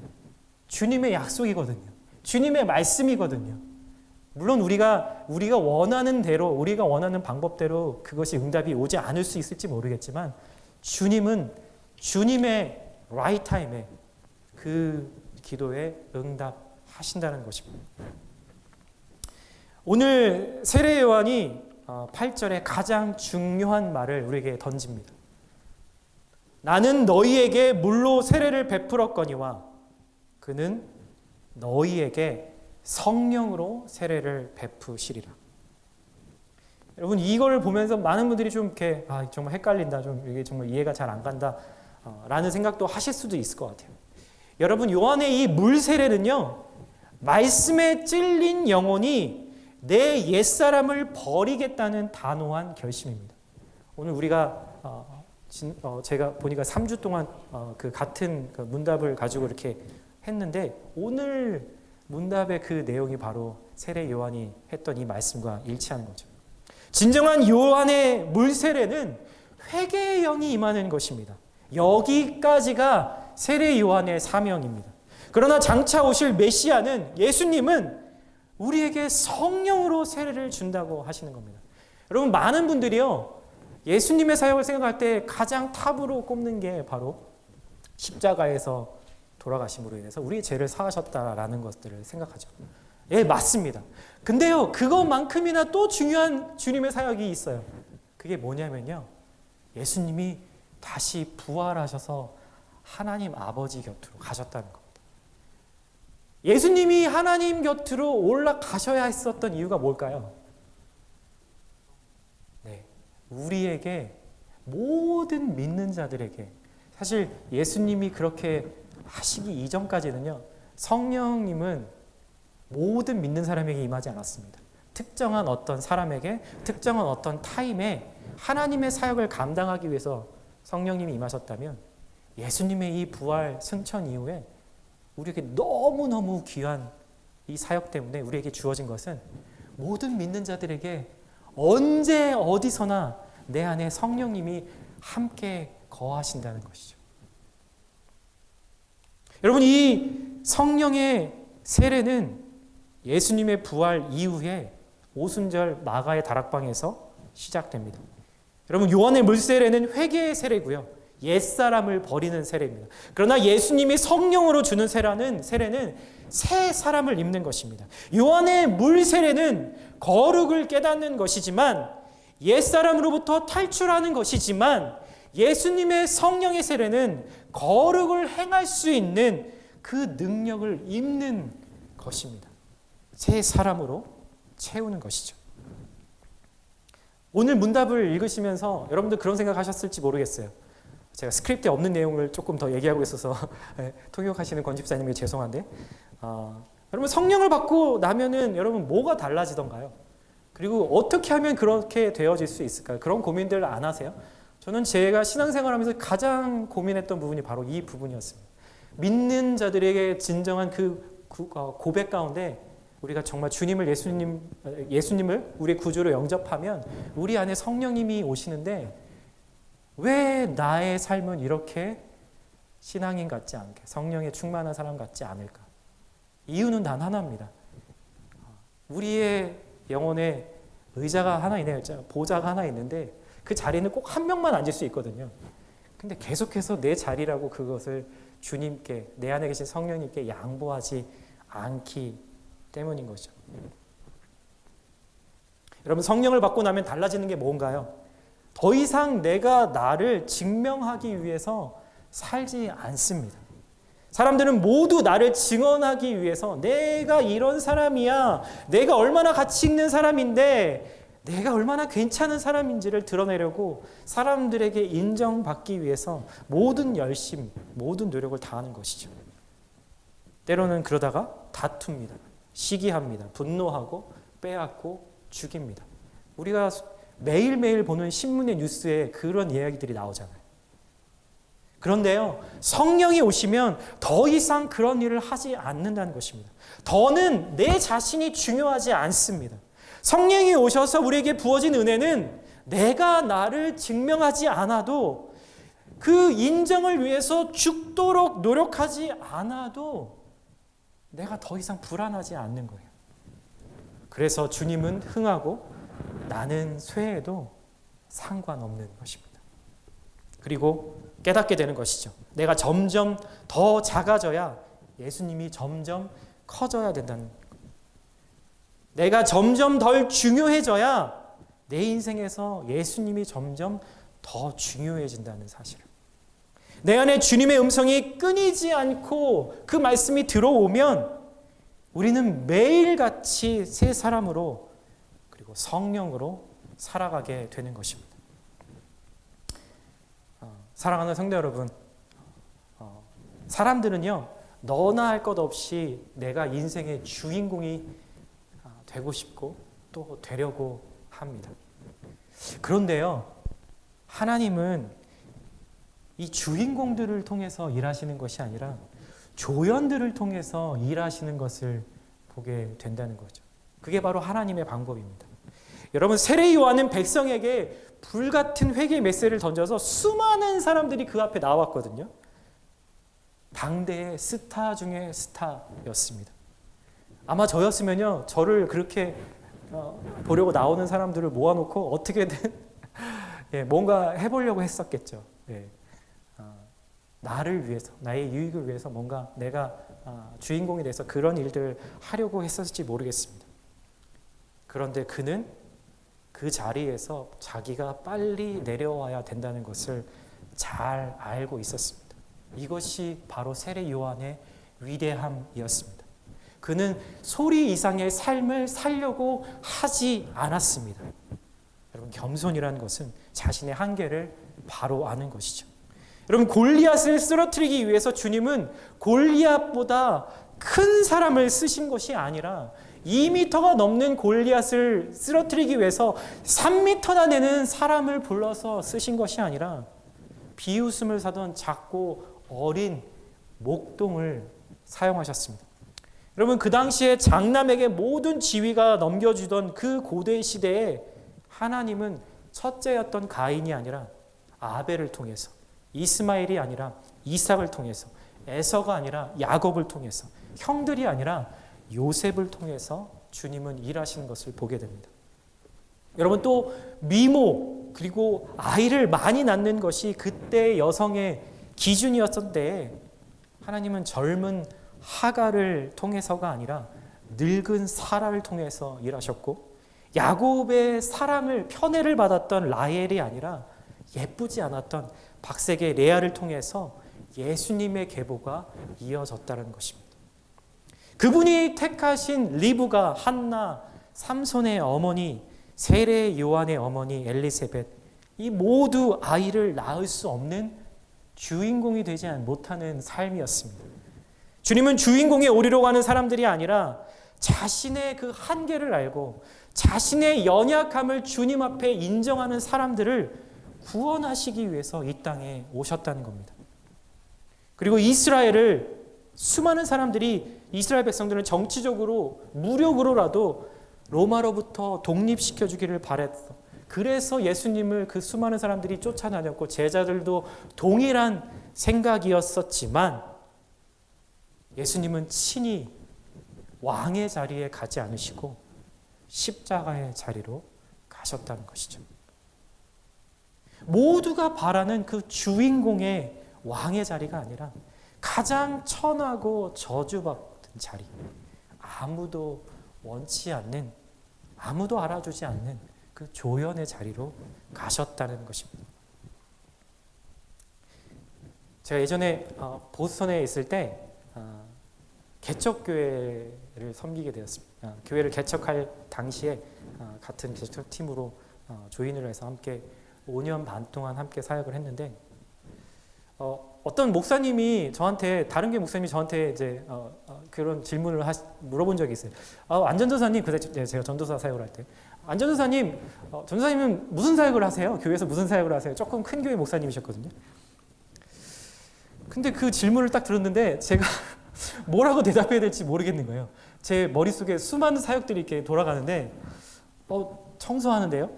주님의 약속이거든요. 주님의 말씀이거든요. 물론 우리가 원하는 대로, 우리가 원하는 방법대로 그것이 응답이 오지 않을 수 있을지 모르겠지만 주님은 주님의 right time에 그 기도에 응답하신다는 것입니다. 오늘 세례 요한이 8절에 가장 중요한 말을 우리에게 던집니다. 나는 너희에게 물로 세례를 베풀었거니와 그는 너희에게 성령으로 세례를 베푸시리라. 여러분, 이걸 보면서 많은 분들이 좀 이렇게 정말 헷갈린다, 좀 이게 정말 이해가 잘 안 간다 라는 생각도 하실 수도 있을 것 같아요. 여러분, 요한의 이 물 세례는요, 말씀에 찔린 영혼이 내 옛사람을 버리겠다는 단호한 결심입니다. 오늘 우리가 제가 보니까 3주 동안 그 같은 그 문답을 가지고 이렇게 했는데 오늘 문답의 그 내용이 바로 세례 요한이 했던 이 말씀과 일치하는 거죠. 진정한 요한의 물 세례는 회개의 영이 임하는 것입니다. 여기까지가 세례 요한의 사명입니다. 그러나 장차 오실 메시아는, 예수님은 우리에게 성령으로 세례를 준다고 하시는 겁니다. 여러분, 많은 분들이요, 예수님의 사역을 생각할 때 가장 탑으로 꼽는 게 바로 십자가에서 돌아가심으로 인해서 우리의 죄를 사하셨다라는 것들을 생각하죠. 예, 맞습니다. 근데요, 그것만큼이나 또 중요한 주님의 사역이 있어요. 그게 뭐냐면요, 예수님이 다시 부활하셔서 하나님 아버지 곁으로 가셨다는 겁니다. 예수님이 하나님 곁으로 올라가셔야 했었던 이유가 뭘까요? 네, 우리에게, 모든 믿는 자들에게, 사실 예수님이 그렇게 하시기 이전까지는요, 성령님은 모든 믿는 사람에게 임하지 않았습니다. 특정한 어떤 사람에게, 특정한 어떤 타임에 하나님의 사역을 감당하기 위해서 성령님이 임하셨다면, 예수님의 이 부활 승천 이후에 우리에게 너무너무 귀한 이 사역 때문에 우리에게 주어진 것은 모든 믿는 자들에게 언제 어디서나 내 안에 성령님이 함께 거하신다는 것이죠. 여러분, 이 성령의 세례는 예수님의 부활 이후에 오순절 마가의 다락방에서 시작됩니다. 여러분, 요한의 물세례는 회개의 세례고요, 옛사람을 버리는 세례입니다. 그러나 예수님이 성령으로 주는 세례는 새 사람을 입는 것입니다. 요한의 물세례는 거룩을 깨닫는 것이지만, 옛사람으로부터 탈출하는 것이지만, 예수님의 성령의 세례는 거룩을 행할 수 있는 그 능력을 입는 것입니다. 새 사람으로 채우는 것이죠. 오늘 문답을 읽으시면서 여러분들 그런 생각하셨을지 모르겠어요. 제가 스크립트에 없는 내용을 조금 더 얘기하고 있어서 통역하시는 권집사님에게 죄송한데, 여러분, 성령을 받고 나면은 여러분 뭐가 달라지던가요? 그리고 어떻게 하면 그렇게 되어질 수 있을까요? 그런 고민들 안 하세요? 저는 제가 신앙생활하면서 가장 고민했던 부분이 바로 이 부분이었습니다. 믿는 자들에게 진정한 그 고백 가운데 우리가 정말 주님을 예수님을 우리의 구주로 영접하면 우리 안에 성령님이 오시는데, 왜 나의 삶은 이렇게 신앙인 같지 않게, 성령에 충만한 사람 같지 않을까? 이유는 단 하나입니다. 우리의 영혼에 의자가 하나 있네요. 보좌가 하나 있는데 그 자리는 꼭 한 명만 앉을 수 있거든요. 근데 계속해서 내 자리라고 그것을 주님께, 내 안에 계신 성령님께 양보하지 않기 때문인 거죠. 여러분, 성령을 받고 나면 달라지는 게 뭔가요? 더 이상 내가 나를 증명하기 위해서 살지 않습니다. 사람들은 모두 나를 증언하기 위해서 내가 이런 사람이야, 내가 얼마나 가치 있는 사람인데, 내가 얼마나 괜찮은 사람인지를 드러내려고 사람들에게 인정받기 위해서 모든 열심, 모든 노력을 다하는 것이죠. 때로는 그러다가 다툽니다. 시기합니다. 분노하고 빼앗고 죽입니다. 우리가 매일매일 보는 신문의 뉴스에 그런 이야기들이 나오잖아요. 그런데요, 성령이 오시면 더 이상 그런 일을 하지 않는다는 것입니다. 더는 내 자신이 중요하지 않습니다. 성령이 오셔서 우리에게 부어진 은혜는 내가 나를 증명하지 않아도, 그 인정을 위해서 죽도록 노력하지 않아도 내가 더 이상 불안하지 않는 거예요. 그래서 주님은 흥하고 나는 쇠해도 상관없는 것입니다. 그리고 깨닫게 되는 것이죠. 내가 점점 더 작아져야 예수님이 점점 커져야 된다는 것. 내가 점점 덜 중요해져야 내 인생에서 예수님이 점점 더 중요해진다는 사실을. 내 안에 주님의 음성이 끊이지 않고 그 말씀이 들어오면 우리는 매일같이 새 사람으로, 그리고 성령으로 살아가게 되는 것입니다. 사랑하는 성도 여러분, 사람들은요, 너나 할 것 없이 내가 인생의 주인공이 되고 싶고 또 되려고 합니다. 그런데요, 하나님은 이 주인공들을 통해서 일하시는 것이 아니라 조연들을 통해서 일하시는 것을 보게 된다는 거죠. 그게 바로 하나님의 방법입니다. 여러분, 세례 요한은 백성에게 불같은 회개 메시지를 던져서 수많은 사람들이 그 앞에 나왔거든요. 당대의 스타 중에 스타였습니다. 아마 저였으면요, 저를 그렇게 보려고 나오는 사람들을 모아놓고 어떻게든 뭔가 해보려고 했었겠죠. 나를 위해서, 나의 유익을 위해서 뭔가 내가 주인공이 돼서 그런 일들을 하려고 했었을지 모르겠습니다. 그런데 그는 그 자리에서 자기가 빨리 내려와야 된다는 것을 잘 알고 있었습니다. 이것이 바로 세례 요한의 위대함이었습니다. 그는 소리 이상의 삶을 살려고 하지 않았습니다. 여러분, 겸손이라는 것은 자신의 한계를 바로 아는 것이죠. 여러분, 골리앗을 쓰러뜨리기 위해서 주님은 골리앗보다 큰 사람을 쓰신 것이 아니라 2m가 넘는 골리앗을 쓰러뜨리기 위해서 3m나 되는 사람을 불러서 쓰신 것이 아니라 비웃음을 사던 작고 어린 목동을 사용하셨습니다. 여러분, 그 당시에 장남에게 모든 지위가 넘겨주던 그 고대 시대에 하나님은 첫째였던 가인이 아니라 아벨을 통해서, 이스마엘이 아니라 이삭을 통해서, 에서가 아니라 야곱을 통해서, 형들이 아니라 요셉을 통해서 주님은 일하시는 것을 보게 됩니다. 여러분, 또 미모 그리고 아이를 많이 낳는 것이 그때 여성의 기준이었던데 하나님은 젊은 하갈을 통해서가 아니라 늙은 사라를 통해서 일하셨고, 야곱의 사랑을 편애를 받았던 라헬이 아니라 예쁘지 않았던 박색의 레아를 통해서 예수님의 계보가 이어졌다는 것입니다. 그분이 택하신 리브가, 한나, 삼손의 어머니, 세례 요한의 어머니 엘리세벳, 이 모두 아이를 낳을 수 없는 주인공이 되지 못하는 삶이었습니다. 주님은 주인공에 오르려고 하는 사람들이 아니라 자신의 그 한계를 알고 자신의 연약함을 주님 앞에 인정하는 사람들을 구원하시기 위해서 이 땅에 오셨다는 겁니다. 그리고 이스라엘을, 수많은 사람들이, 이스라엘 백성들은 정치적으로 무력으로라도 로마로부터 독립시켜 주기를 바랬어. 그래서 예수님을 그 수많은 사람들이 쫓아다녔고 제자들도 동일한 생각이었었지만 예수님은 친히 왕의 자리에 가지 않으시고 십자가의 자리로 가셨다는 것이죠. 모두가 바라는 그 주인공의 왕의 자리가 아니라 가장 천하고 저주받은 자리, 아무도 원치 않는, 아무도 알아주지 않는 그 조연의 자리로 가셨다는 것입니다. 제가 예전에 보스턴에 있을 때 개척교회를 섬기게 되었습니다. 교회를 개척할 당시에 같은 개척팀으로 조인을 해서 함께 5년 반 동안 함께 사역을 했는데, 어떤 목사님이 저한테, 다른 교회 목사님이 저한테 이제 그런 질문을 물어본 적이 있어요. 안전도사님, 그때 제가 전도사 사역을 할 때, 안전도사님, 전도사님은 무슨 사역을 하세요? 교회에서 무슨 사역을 하세요? 조금 큰 교회 목사님이셨거든요. 근데 그 질문을 딱 들었는데 제가 뭐라고 대답해야 될지 모르겠는 거예요. 제 머릿속에 수많은 사역들이 이렇게 돌아가는데, 청소하는데요?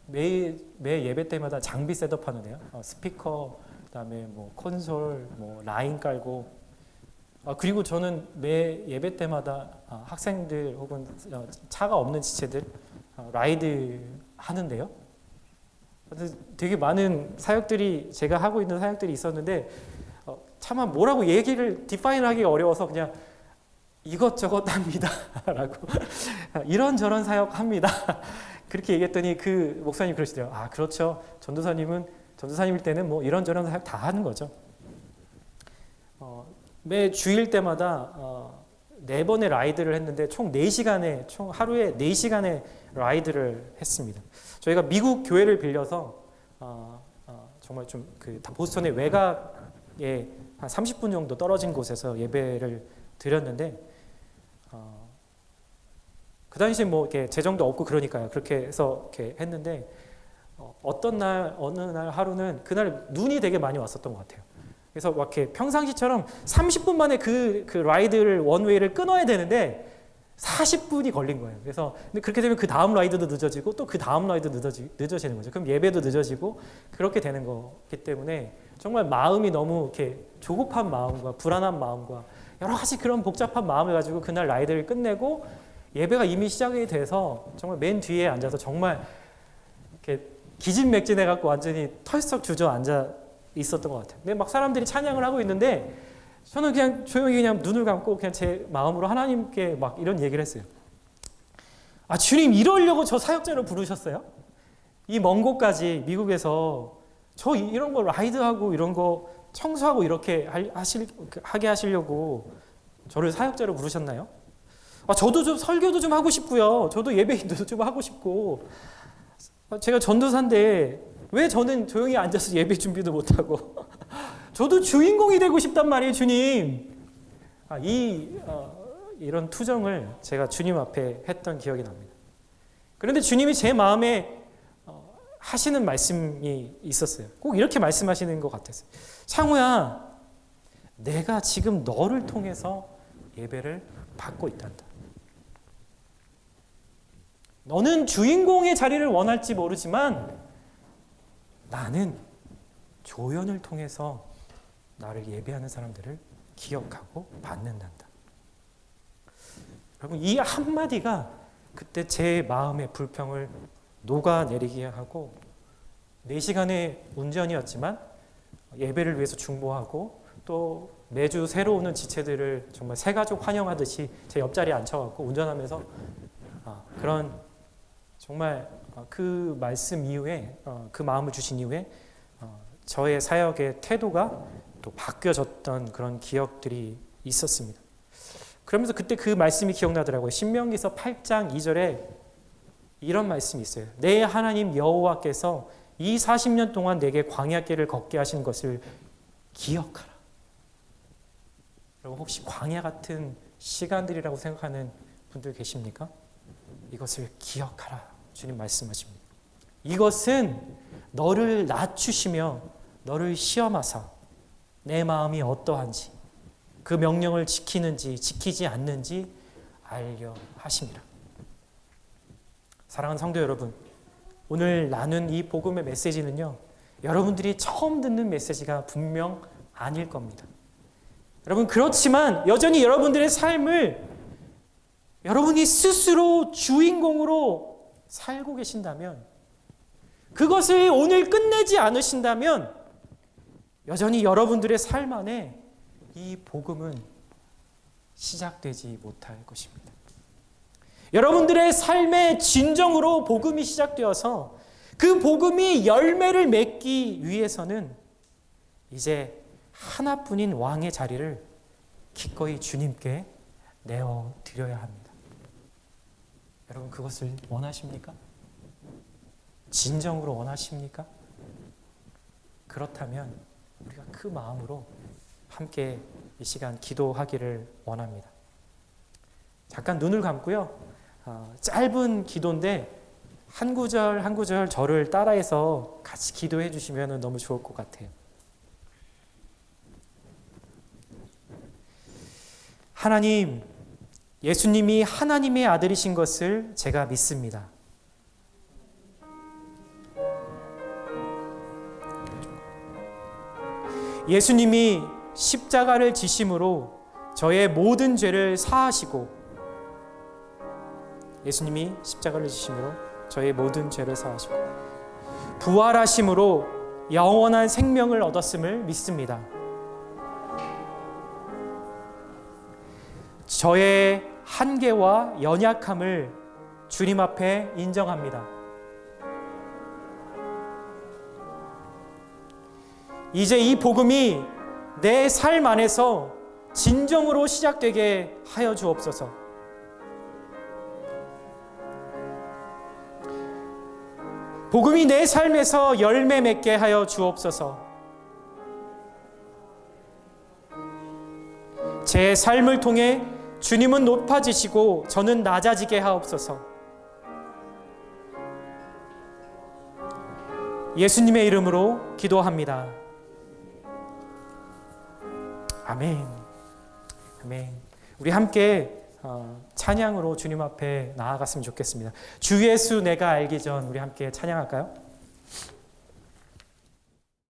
매 예배 때마다 장비 셋업하는데요. 스피커, 그다음에 뭐 콘솔, 뭐 라인 깔고, 그리고 저는 매 예배 때마다 학생들 혹은 차가 없는 지체들 라이드 하는데요. 되게 많은 사역들이, 제가 하고 있는 사역들이 있었는데 차마 뭐라고 얘기를 디파인하기가 어려워서 그냥 이것저것 합니다 라고 이런저런 사역 합니다 그렇게 얘기했더니 그 목사님이 그러시더라고요. 그렇죠. 전도사님일 때는 뭐 이런저런 사역 다 하는 거죠. 매 주일 때마다 4번의 라이드를 했는데 총 하루에 4시간의 라이드를 했습니다. 저희가 미국 교회를 빌려서 정말 좀 그 보스턴의 외곽에 한 30분 정도 떨어진 곳에서 예배를 드렸는데, 그 당시에 뭐 이렇게 재정도 없고 그러니까요. 그렇게 해서 이렇게 했는데, 어느 날 하루는 그날 눈이 되게 많이 왔었던 것 같아요. 그래서 막 이렇게 평상시처럼 30분 만에 그 라이드를, 원웨이를 끊어야 되는데 40분이 걸린 거예요. 그래서 근데 그렇게 되면 그 다음 라이드도 늦어지고 또 그 다음 라이드도 늦어지는 거죠. 그럼 예배도 늦어지고 그렇게 되는 거기 때문에 정말 마음이 너무 이렇게 조급한 마음과 불안한 마음과 여러 가지 그런 복잡한 마음을 가지고 그날 라이드를 끝내고 예배가 이미 시작이 돼서 정말 맨 뒤에 앉아서 정말 이렇게 기진맥진해 갖고 완전히 털썩 주저앉아 있었던 것 같아요. 근데 막 사람들이 찬양을 하고 있는데 저는 그냥 조용히 그냥 눈을 감고 그냥 제 마음으로 하나님께 막 이런 얘기를 했어요. 주님, 이러려고 저 사역자를 부르셨어요? 이 먼 곳까지 미국에서 저 이런 거 라이드하고 이런 거 청소하고 이렇게 하게 하시려고 저를 사역자로 부르셨나요? 저도 좀 설교도 좀 하고 싶고요. 저도 예배인도 좀 하고 싶고, 제가 전도사인데 왜 저는 조용히 앉아서 예배 준비도 못하고 저도 주인공이 되고 싶단 말이에요, 주님. 이런 투정을 제가 주님 앞에 했던 기억이 납니다. 그런데 주님이 제 마음에 하시는 말씀이 있었어요. 꼭 이렇게 말씀하시는 것 같았어요. 창우야, 내가 지금 너를 통해서 예배를 받고 있단다. 너는 주인공의 자리를 원할지 모르지만 나는 조연을 통해서 나를 예배하는 사람들을 기억하고 받는단다. 여러분, 이 한마디가 그때 제 마음의 불평을 녹아내리게 하고 4시간의 운전이었지만 예배를 위해서 중보하고 또 매주 새로 오는 지체들을 정말 새가족 환영하듯이 제 옆자리에 앉혀갖고 운전하면서 그런 정말 그 말씀 이후에 그 마음을 주신 이후에 저의 사역의 태도가 또 바뀌어졌던 그런 기억들이 있었습니다. 그러면서 그때 그 말씀이 기억나더라고요. 신명기서 8장 2절에 이런 말씀이 있어요. 내 하나님 여호와께서 이 40년 동안 내게 광야길을 걷게 하신 것을 기억하라. 여러분, 혹시 광야 같은 시간들이라고 생각하는 분들 계십니까? 이것을 기억하라. 주님 말씀하십니다. 이것은 너를 낮추시며 너를 시험하사 내 마음이 어떠한지 그 명령을 지키는지 지키지 않는지 알려 하심이라. 사랑하는 성도 여러분, 오늘 나눈 이 복음의 메시지는요, 여러분들이 처음 듣는 메시지가 분명 아닐 겁니다. 여러분, 그렇지만 여전히 여러분들의 삶을 여러분이 스스로 주인공으로 살고 계신다면, 그것을 오늘 끝내지 않으신다면 여전히 여러분들의 삶 안에 이 복음은 시작되지 못할 것입니다. 여러분들의 삶의 진정으로 복음이 시작되어서 그 복음이 열매를 맺기 위해서는 이제 하나뿐인 왕의 자리를 기꺼이 주님께 내어드려야 합니다. 여러분, 그것을 원하십니까? 진정으로 원하십니까? 그렇다면 우리가 그 마음으로 함께 이 시간 기도하기를 원합니다. 잠깐 눈을 감고요. 짧은 기도인데 한 구절 한 구절 저를 따라해서 같이 기도해 주시면 너무 좋을 것 같아요. 하나님, 예수님이 하나님의 아들이신 것을 제가 믿습니다. 예수님이 십자가를 지심으로 저의 모든 죄를 사하시고, 예수님이 십자가를 지심으로 저의 모든 죄를 사하시고 부활하심으로 영원한 생명을 얻었음을 믿습니다. 저의 한계와 연약함을 주님 앞에 인정합니다. 이제 이 복음이 내 삶 안에서 진정으로 시작되게 하여 주옵소서. 복음이 내 삶에서 열매 맺게 하여 주옵소서. 제 삶을 통해 주님은 높아지시고 저는 낮아지게 하옵소서. 예수님의 이름으로 기도합니다. 아멘. 아멘. 우리 함께 찬양으로 주님 앞에 나아갔으면 좋겠습니다. 주 예수 내가 알기 전 우리 함께 찬양할까요?